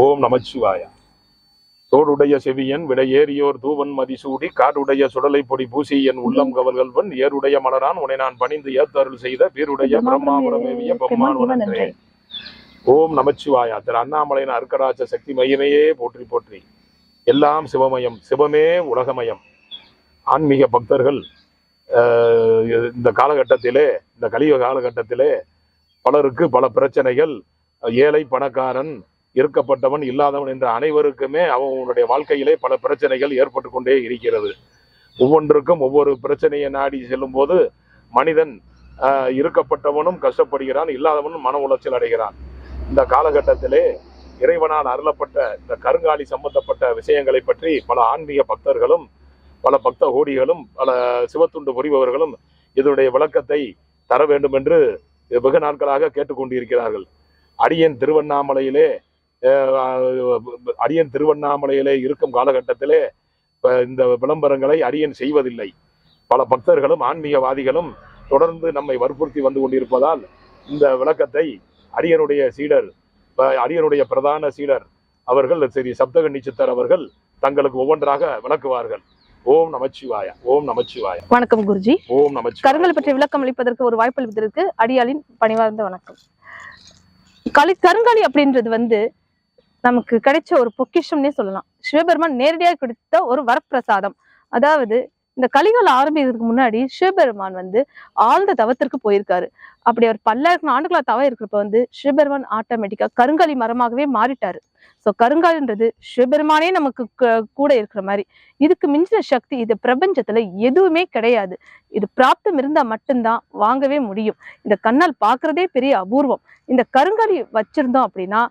ஓம் நமச்சிவாய. தோடுடைய செவியன் விடையேறியோர் தூவன் மதிசூடி காடுடைய சுடலை பொடி பூசி என் உள்ளம் கவல்கள்வன் ஏருடைய மலரான் உன்னை நான் பணிந்து ஏத்தருள் செய்த வீருடைய பிரம்மாபுரமேவிய பெம்மான் உணர்ந்தே. ஓம் நமச்சிவாயா. திரு அண்ணாமலையின் அர்க்கராஜ சக்தி மையமையே போற்றி போற்றி. எல்லாம் சிவமயம், சிவமே உலகமயம். ஆன்மீக பக்தர்கள் இந்த காலகட்டத்திலே, இந்த கலியுக காலகட்டத்திலே பலருக்கு பல பிரச்சனைகள், ஏழை பணக்காரன், இருக்கப்பட்டவன் இல்லாதவன் என்ற அனைவருக்குமே அவனுடைய வாழ்க்கையிலே பல பிரச்சனைகள் ஏற்பட்டு கொண்டே இருக்கிறது. ஒவ்வொன்றுக்கும் ஒவ்வொரு பிரச்சனையை நாடி செல்லும் போது மனிதன் இருக்கப்பட்டவனும் கஷ்டப்படுகிறான், இல்லாதவனும் மன உளைச்சல் அடைகிறான். இந்த காலகட்டத்திலே இறைவனால் அருளப்பட்ட இந்த கருங்காலி சம்பந்தப்பட்ட விஷயங்களை பற்றி பல ஆன்மீக பக்தர்களும் பல பக்த கோடிகளும் பல சிவத்துண்டு புரிபவர்களும் இதனுடைய விளக்கத்தை தர வேண்டும் என்று வெகு நாட்களாக கேட்டுக்கொண்டிருக்கிறார்கள். அடியேன் திருவண்ணாமலையிலே இருக்கும் காலகட்டத்திலே இந்த விளம்பரங்களை அடியேன் செய்வதில்லை. பல பக்தர்களும் ஆன்மீகவாதிகளும் தொடர்ந்து நம்மை வற்புறுத்தி வந்து கொண்டிருப்பதால் இந்த விளக்கத்தை அடியனுடைய பிரதான சீடர் அவர்கள் ஸ்ரீ சப்தகன்னி சித்தர் அவர்கள் தங்களுக்கு ஒவ்வொன்றாக விளக்குவார்கள். ஓம் நமச்சிவாய. ஓம் நமச்சிவாய. வணக்கம் குருஜி. ஓம் நமச்சிவாய. கருங்கல் பற்றி விளக்கம் அளிப்பதற்கு ஒரு வாய்ப்பு அளிப்பதற்கு அடியாளின் பணிவார்ந்த வணக்கம். கருங்காலி அப்படின்றது நமக்கு கிடைச்ச ஒரு பொக்கிஷம்னே சொல்லலாம். சிவபெருமான் நேரடியாக கொடுத்த ஒரு வரப்பிரசாதம். அதாவது இந்த கலிகால ஆரம்பிக்கிறதுக்கு முன்னாடி சிவபெருமான் ஆழ்ந்த தவத்திற்கு போயிருக்காரு. அப்படி அவர் பல்லாயிரம் ஆண்டுகளா தவம் இருக்கிறப்ப சிவபெருமான் ஆட்டோமேட்டிக்கா கருங்காலி மரமாகவே மாறிட்டாரு. ஸோ கருங்காலின்றது சிவபெருமானே நமக்கு கூட இருக்கிற மாதிரி. இதுக்கு மிஞ்சின சக்தி இது பிரபஞ்சத்துல எதுவுமே கிடையாது. இது பிராப்தம் இருந்தா மட்டும்தான் வாங்கவே முடியும். இந்த கண்ணால் பாக்குறதே பெரிய அபூர்வம். இந்த கருங்காலி வச்சிருந்தோம் அப்படின்னா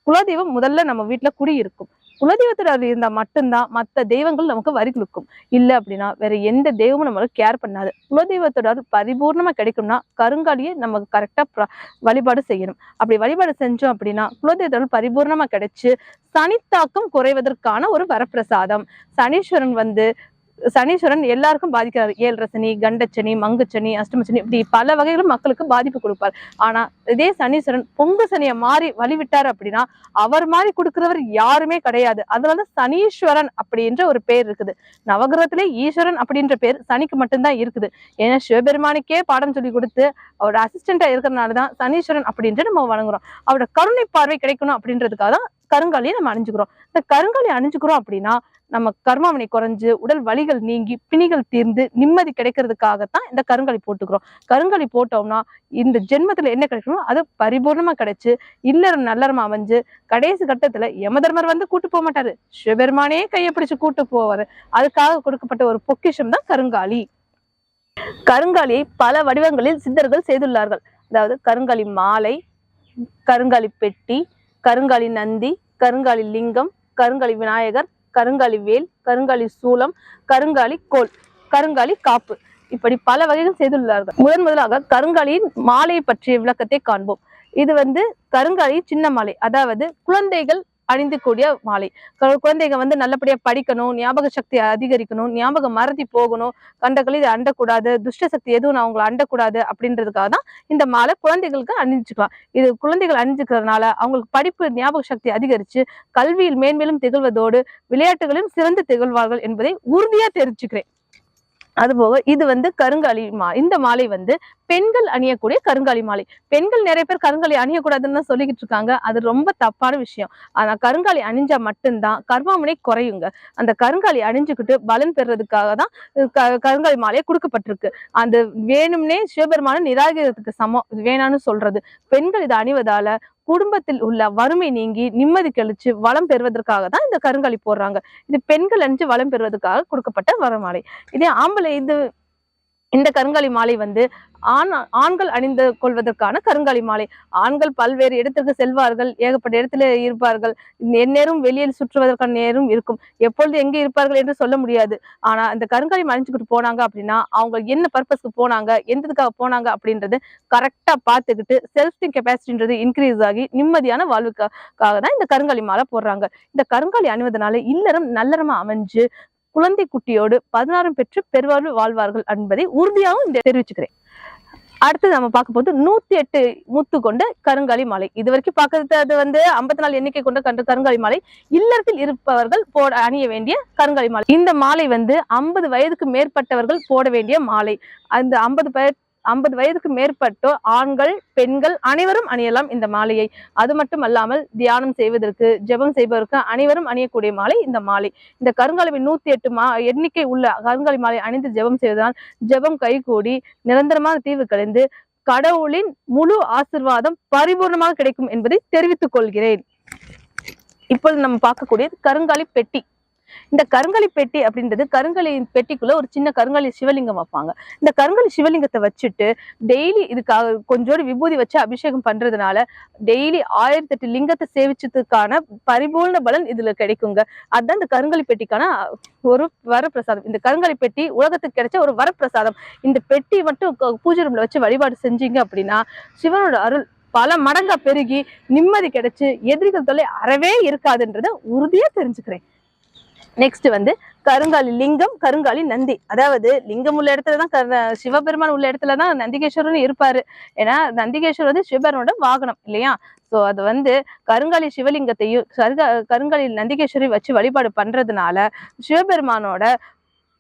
குலதெய்வம் முதல்ல நம்ம வீட்டுல குடியிருக்கும். குலதெய்வத்துல இருந்தா மட்டும்தான் மற்ற தெய்வங்கள் நமக்கு வரி கொடுக்கும். இல்லை அப்படின்னா வேற எந்த தெய்வமும் நம்மளுக்கு கேர் பண்ணாது. குலதெய்வத்தோட பரிபூர்ணமா கிடைக்கும்னா கருங்காலியை நமக்கு கரெக்டா வழிபாடு செய்யணும். அப்படி வழிபாடு செஞ்சோம் அப்படின்னா குலதெய்வத்தோட பரிபூர்ணமா கிடைச்சு சனித்தாக்கம் குறைவதற்கான ஒரு வரப்பிரசாதம். சனீஸ்வரன் எல்லாருக்கும் பாதிக்கிறாரு. 7 சனி, கண்டச்சனி, மங்குச்சனி, அஷ்டமச்சனி, இப்படி பல வகைகளும் மக்களுக்கு பாதிப்பு கொடுப்பார். ஆனா இதே சனீஸ்வரன் பொங்கு சனியை மாறி வழிவிட்டார் அப்படின்னா அவர் மாதிரி கொடுக்கிறவர் யாருமே கிடையாது. அதனால சனீஸ்வரன் அப்படின்ற ஒரு பேர் இருக்குது. நவகிரகத்திலே ஈஸ்வரன் அப்படின்ற பேர் சனிக்கு மட்டும்தான் இருக்குது. ஏன்னா சிவபெருமானுக்கே பாடம் சொல்லி கொடுத்து அவரோட அசிஸ்டண்டா இருக்கிறதுனாலதான் சனீஸ்வரன் அப்படின்ட்டு நம்ம வணங்குறோம். அவரோட கருணை பார்வை கிடைக்கணும் அப்படின்றதுக்காக தான் கருங்காலியை நம்ம அணிஞ்சுக்கிறோம். இந்த கருங்காலி அணிஞ்சுக்கிறோம் அப்படின்னா நம்ம கர்மாவினை குறைஞ்சு உடல் வலிகள் நீங்கி பிணிகள் தீர்ந்து நிம்மதி கிடைக்கிறதுக்காகத்தான் இந்த கருங்காலி போட்டுக்கிறோம். கருங்காலி போட்டோம்னா இந்த ஜென்மத்துல என்ன கிடைக்கணும் அது பரிபூர்ணமா கிடைச்சு இல்லறம் நல்லறமா அமைஞ்சு கடைசி கட்டத்துல யமதர்மர் கூட்டு போக மாட்டாரு. சிவபெருமானே கையை பிடிச்சு கூட்டு போவாரு. அதுக்காக கொடுக்கப்பட்ட ஒரு பொக்கிஷம் தான் கருங்காலி. கருங்காலியை பல வடிவங்களில் சித்தர்கள் செய்துள்ளார்கள். அதாவது கருங்காலி மாலை, கருங்காலி பெட்டி, கருங்காலி நந்தி, கருங்காலி லிங்கம், கருங்காலி விநாயகர், கருங்காலி வேல், கருங்காலி சூலம், கருங்காலி கோல், கருங்காலி காப்பு, இப்படி பல வகைகள் செய்துள்ளார்கள். முதலாக கருங்காலியின் மாலை பற்றிய விளக்கத்தை காண்போம். இது கருங்காலி சின்ன மாலை, அதாவது குழந்தைகள் அணிந்து கூடிய மாலை. குழந்தைங்க நல்லபடியா படிக்கணும், ஞாபக சக்தி அதிகரிக்கணும், ஞாபகம் மறதி போகணும், கண்டக்களி இதை அண்டக்கூடாது, துஷ்ட சக்தி எதுவும் அவங்களை அண்டக்கூடாது அப்படின்றதுக்காக தான் இந்த மாலை குழந்தைகளுக்கு அணிஞ்சுக்கலாம். இது குழந்தைகள் அணிஞ்சுக்கிறதுனால அவங்களுக்கு படிப்பு ஞாபக சக்தி அதிகரிச்சு கல்வியில் மேன்மேலும் திகழ்வதோடு விளையாட்டுகளிலும் சிறந்து திகழ்வார்கள் என்பதை உறுதியா தெரிஞ்சுக்கிறேன். அதுபோக இது கருங்காலி இந்த மாலை பெண்கள் அணியக்கூடிய கருங்காலி மாலை. பெண்கள் நிறைய பேர் கருங்காலி அணியக்கூடாதுன்னு தான் சொல்லிக்கிட்டு இருக்காங்க. அது ரொம்ப தப்பான விஷயம். ஆனா கருங்காலி அணிஞ்சா மட்டும்தான் கர்மாமுனை குறையுங்க. அந்த கருங்காலி அணிஞ்சுக்கிட்டு பலன் பெறுறதுக்காக தான் கருங்காலி மாலையை கொடுக்கப்பட்டிருக்கு. அந்த வேணும்னே சிவபெருமான நிராகரிக்கிறதுக்கு சமம் வேணான்னு சொல்றது. பெண்கள் இதை அணிவதால குடும்பத்தில் உள்ள வறுமை நீங்கி நிம்மதி கழிச்சு வளம் பெறுவதற்காக தான் இந்த கருங்காலி போடுறாங்க. இது பெண்கள் அணிஞ்சு வளம் பெறுவதற்காக கொடுக்கப்பட்ட வரமாலை. இதே ஆம்பளை இந்த கருங்காலி மாலை ஆண்கள் அணிந்து கொள்வதற்கான கருங்காலி மாலை. ஆண்கள் பல்வேறு இடத்திற்கு செல்வார்கள், ஏகப்பட்ட இடத்துல இருப்பார்கள், எந்நேரம் வெளியில் சுற்றுவதற்கான நேரம் இருக்கும். எப்பொழுது எங்க இருப்பார்கள் என்று சொல்ல முடியாது. ஆனா இந்த கருங்காலி அணிஞ்சுக்கிட்டு போனாங்க அப்படின்னா அவங்க என்ன பர்பஸ்க்கு போனாங்க, எந்ததுக்காக போனாங்க அப்படின்றது கரெக்டா பார்த்துக்கிட்டு செல்ஃப் கெப்பாசிட்டின்றது இன்க்ரீஸ் ஆகி நிம்மதியான வாழ்வுக்காக தான் இந்த கருங்காலி மாலை போடுறாங்க. இந்த கருங்காலி அணிவதனால இல்லறம் நல்லறமா அமைஞ்சு குழந்தை குட்டியோடு 16 பெற்று பெருவாழ்வு வாழ்வார்கள் என்பதை உறுதியாகவும் தெரிவிச்சுக்கிறேன். அடுத்து நம்ம பார்க்க போது 108 முத்து கொண்ட கருங்காலி மாலை. இது வரைக்கும் பார்க்கறது அது 54 எண்ணிக்கை கொண்ட கருங்காலி மாலை. இல்லறத்தில் இருப்பவர்கள் அணிய வேண்டிய கருங்காலி மாலை. இந்த மாலை 50 வயதுக்கு மேற்பட்டவர்கள் போட வேண்டிய மாலை. அந்த 50 வயதுக்கு மேற்பட்டோர் ஆண்கள் பெண்கள் அனைவரும் அணியலாம் இந்த மாலையை. அது மட்டும் அல்லாமல் தியானம் செய்வதற்கு ஜெபம் செய்வதற்கு அனைவரும் அணியக்கூடிய மாலை இந்த மாலை. இந்த கருங்காலி 108 எண்ணிக்கை உள்ள கருங்காலி மாலை அணிந்து ஜெபம் செய்வதால் ஜெபம் கைகூடி நிரந்தரமான தீர்வு கலைந்து கடவுளின் முழு ஆசீர்வாதம் பரிபூர்ணமாக கிடைக்கும் என்பதை தெரிவித்துக் கொள்கிறேன். இப்பொழுது நம்ம பார்க்கக்கூடியது கருங்காலி பெட்டி. இந்த கருங்காலி பெட்டி அப்படின்றது கருங்காலி பெட்டிக்குள்ள ஒரு சின்ன கருங்காலி சிவலிங்கம் வைப்பாங்க. இந்த கருங்காலி சிவலிங்கத்தை வச்சுட்டு டெய்லி இதுக்காக கொஞ்சோடு விபூதி வச்சு அபிஷேகம் பண்றதுனால டெய்லி 1008 லிங்கத்தை சேவிச்சதுக்கான பரிபூர்ண பலன் இதுல கிடைக்குங்க. அதுதான் இந்த கருங்காலி பெட்டிக்கான ஒரு வரப்பிரசாதம். இந்த கருங்காலி பெட்டி உலகத்துக்கு கிடைச்ச ஒரு வரப்பிரசாதம். இந்த பெட்டி மட்டும் பூஜை ரூம்ல வச்சு வழிபாடு செஞ்சீங்க அப்படின்னா சிவனோட அருள் பல மடங்கா பெருகி நிம்மதி கிடைச்சு எதிரிகள் தொல்லை அறவே இருக்காதுன்றத உறுதியா தெரிஞ்சுக்கிறேன். நெக்ஸ்ட் கருங்காலி லிங்கம், கருங்காலி நந்தி. அதாவது லிங்கம் உள்ள இடத்துலதான் சிவபெருமான் உள்ள இடத்துலதான் நந்திகேஸ்வரன் இருப்பாரு. ஏன்னா நந்திகேஸ்வரர் சிவபெருமானோட வாகனம் இல்லையா? சோ அது கருங்காலி சிவலிங்கத்தையும் கருங்காலி நந்திகேஸ்வரி வச்சு வழிபாடு பண்றதுனால சிவபெருமானோட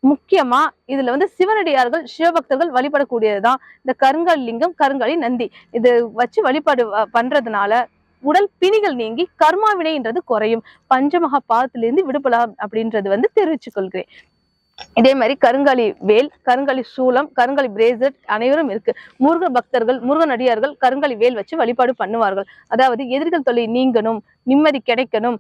முக்கியமா இதுல சிவனடியார்கள் சிவபக்தர்கள் வழிபடக்கூடியதுதான் இந்த கருங்காலி லிங்கம், கருங்காலி நந்தி. இது வச்சு வழிபாடு பண்றதுனால உடல் பிணிகள் நீங்கி கர்மா வினைன்றது குறையும், பஞ்சமகா பாதத்திலிருந்து விடுபடலாம் அப்படின்றது தெரிவிச்சுக் கொள்கிறேன். இதே மாதிரி கருங்காலி வேல், கருங்காலி சூலம், கருங்காலி பிரேஸ்லெட் அனைவரும் இருக்கு. முருக பக்தர்கள் முருகன் அடியார்கள் கருங்காலி வேல் வச்சு வழிபாடு பண்ணுவார்கள். அதாவது எதிரிகள் தொல்லை நீங்கணும், நிம்மதி கிடைக்கணும்,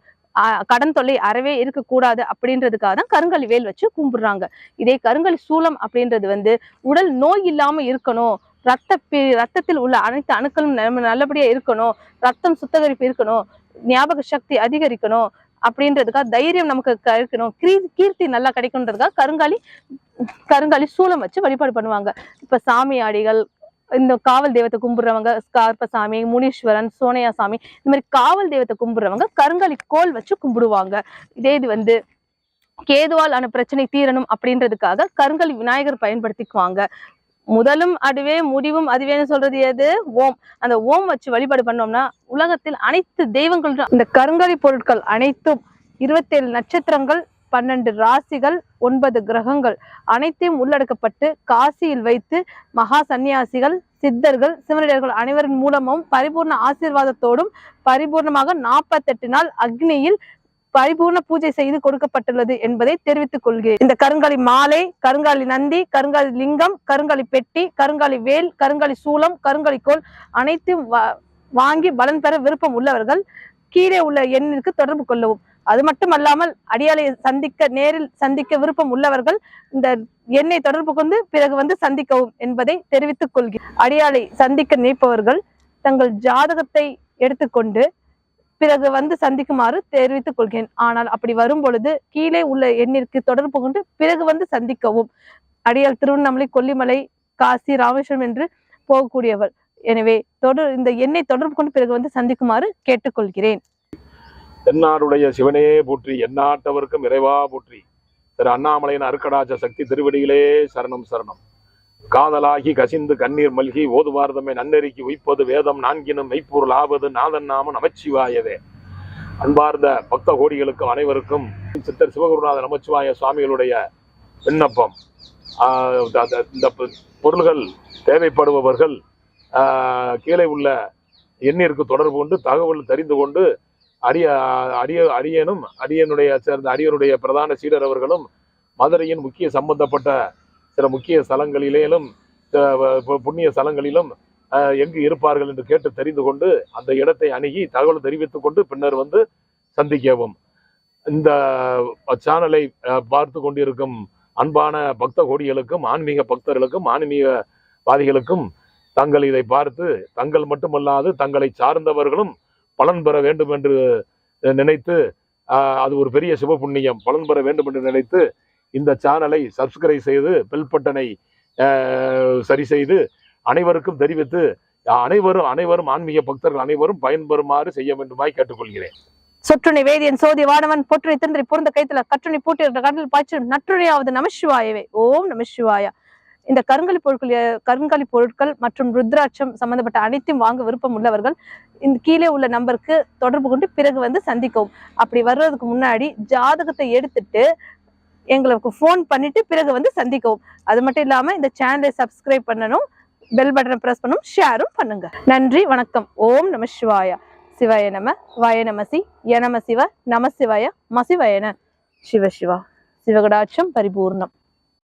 கடன் தொல்லை அறவே இருக்கக்கூடாது அப்படின்றதுக்காக தான் கருங்காலி வேல் வச்சு கும்பிடுறாங்க. இதே கருங்காலி சூலம் அப்படின்றது உடல் நோய் இல்லாம இருக்கணும், ரத்தத்தில் உள்ள அனைத்து அணுக்களும் நல்லபடியா இருக்கணும், ரத்தம் சுத்தகரிப்பு இருக்கணும், ஞாபக சக்தி அதிகரிக்கணும் அப்படின்றதுக்காக தைரியம் நமக்கு கிடைக்கணும், கீர்த்தி நல்லா கிடைக்கும்ன்றதுக்காக கருங்காலி சூலம் வச்சு வழிபாடு பண்ணுவாங்க. இப்ப சாமியாடிகள், இந்த காவல் தெய்வத்தை கும்பிடுறவங்க ஸ்கார்பசாமி, முனீஸ்வரன், சோனையா சாமி, இந்த மாதிரி காவல் தெய்வத்தை கும்பிடுறவங்க கருங்காலி கோல் வச்சு கும்பிடுவாங்க. இதே இது கேதுவால் ஆன பிரச்சனை தீரணும் அப்படின்றதுக்காக கருங்காலி விநாயகர் பயன்படுத்திக்குவாங்க. முதலும் அதுவே முடிவும் அதுவேன்னு சொல்றது எது? ஓம். அந்த ஓம் வச்சு வழிபாடு பண்ணோம்னா உலகத்தில் அனைத்து தெய்வங்கள், இந்த கருங்காலி பொருட்கள் அனைத்தும் 27 நட்சத்திரங்கள், 12 ராசிகள், 9 கிரகங்கள் அனைத்தையும் உள்ளடக்கப்பட்டு காசியில் வைத்து மகா சன்னியாசிகள், சித்தர்கள், சிவனடியார்கள் அனைவரின் மூலமும் பரிபூர்ண ஆசீர்வாதத்தோடும் பரிபூர்ணமாக 48 நாள் அக்னியில் பரிபூர்ண பூஜை செய்து கொடுக்கப்பட்டுள்ளது என்பதை தெரிவித்துக் கொள்கிறேன். இந்த கருங்காலி மாலை, கருங்காலி நந்தி, கருங்காலி லிங்கம், கருங்காலி பெட்டி, கருங்காலி வேல், கருங்காலி சூலம், கருங்காலி கோல் அனைத்தையும் வாங்கி பலன் பெற விருப்பம் உள்ளவர்கள் கீழே உள்ள எண்ணிற்கு தொடர்பு கொள்ளவும். அது மட்டுமல்லாமல் அடியாலை நேரில் சந்திக்க விருப்பம் உள்ளவர்கள் இந்த எண்ணை தொடர்பு கொண்டு பிறகு சந்திக்கவும் என்பதை தெரிவித்துக் கொள்கிறேன். அடியாலை சந்திக்க நினைப்பவர்கள் தங்கள் ஜாதகத்தை எடுத்துக்கொண்டு பிறகு சந்திக்குமாறு தெரிவித்துக் கொள்கிறேன். ஆனால் அப்படி வரும் பொழுது கீழே உள்ள எண்ணிற்கு தொடர்பு கொண்டு பிறகு சந்திக்கவும். அடியால் திருவண்ணாமலை, கொல்லிமலை, காசி, ராமேஸ்வரம் என்று போகக்கூடியவர். எனவே இந்த எண்ணை தொடர்பு கொண்டு பிறகு சந்திக்குமாறு கேட்டுக்கொள்கிறேன். தென்னாடுடைய சிவனே போற்றி, எந்நாட்டவர்க்கும் இறைவா போற்றி. திரு அண்ணாமலையின் அருக்கடாச்ச சக்தி திருவடிகளே சரணம் சரணம். காதலாகி கசிந்து கண்ணீர் மல்கி ஓதுவார்தமே நன்னெறிக்கு உய்ப்பது வேதம் நான்கினும் மெய்ப்பொருள் ஆவது நாதன் நாம நமச்சிவாயவே. அன்பார்ந்த பக்த கோடிகளுக்கும் அனைவருக்கும் சித்தர் சிவகுருநாத நமச்சிவாய சுவாமிகளுடைய விண்ணப்பம். இந்த பொருள்கள் தேவைப்படுபவர்கள் கீழே உள்ள எண்ணிற்கு தொடர்பு கொண்டு தகவல் தெரிந்து கொண்டு அடியனுடைய சேர்ந்த அடியனுடைய பிரதான சீடர் அவர்களும் மதுரையின் முக்கிய சம்பந்தப்பட்ட சில முக்கிய ஸ்தலங்களிலும் புண்ணிய ஸ்தலங்களிலும் எங்கு இருப்பார்கள் என்று கேட்டு தெரிந்து கொண்டு அந்த இடத்தை அணுகி தகவல் தெரிவித்துக் கொண்டு பின்னர் சந்திக்கவும். இந்த சேனலை பார்த்து கொண்டிருக்கும் அன்பான பக்த கோடிகளுக்கும் ஆன்மீக பக்தர்களுக்கும் ஆன்மீகவாதிகளுக்கும் தங்கள் இதை பார்த்து தங்கள் மட்டுமல்லாது தங்களை சார்ந்தவர்களும் பலன் பெற வேண்டும் என்று நினைத்து, அது ஒரு பெரிய சிவ புண்ணியம், பலன் பெற வேண்டும் என்று நினைத்து இந்த சேனலை சப்ஸ்கிரைப் செய்து பெல் பட்டனை சரி செய்து அனைவருக்கும் தெரிவித்து அனைவரும் ஆன்மீக பக்தர்கள் அனைவரும் பயன்பெறுமாறு செய்ய வேண்டுமாய் கேட்டுக்கொள்கிறேன். சொற்றுணை வேதியன் சோதி வானவன் பொற்றுணை திருந்தை பொருந்த கைத்துல கற்றுணை பூட்டி கடலில் பாய்ச்சி நற்றுணையாவது நமசிவாயவே. ஓம் நமசிவாயா. இந்த கருங்காலி பொருட்கள் மற்றும் ருத்ராட்சம் சம்பந்தப்பட்ட அனைத்தையும் வாங்க விருப்பம் உள்ளவர்கள் இந்த கீழே உள்ள நம்பருக்கு தொடர்பு கொண்டு பிறகு சந்திக்கவும். அப்படி வர்றதுக்கு முன்னாடி ஜாதகத்தை எடுத்துட்டு எங்களுக்கு ஃபோன் பண்ணிட்டு பிறகு சந்திக்கவும். அது மட்டும் இல்லாம இந்த சேனலை சப்ஸ்கிரைப் பண்ணணும், பெல் பட்டனை பிரஸ் பண்ணணும், ஷேரும் பண்ணுங்க. நன்றி, வணக்கம். ஓம் நம சிவாய. சிவாய நம, வாய நமசி, ய நம சிவ, நம சிவாய, மசிவாயன. சிவ சிவா. சிவகடாட்சம் பரிபூர்ணம்.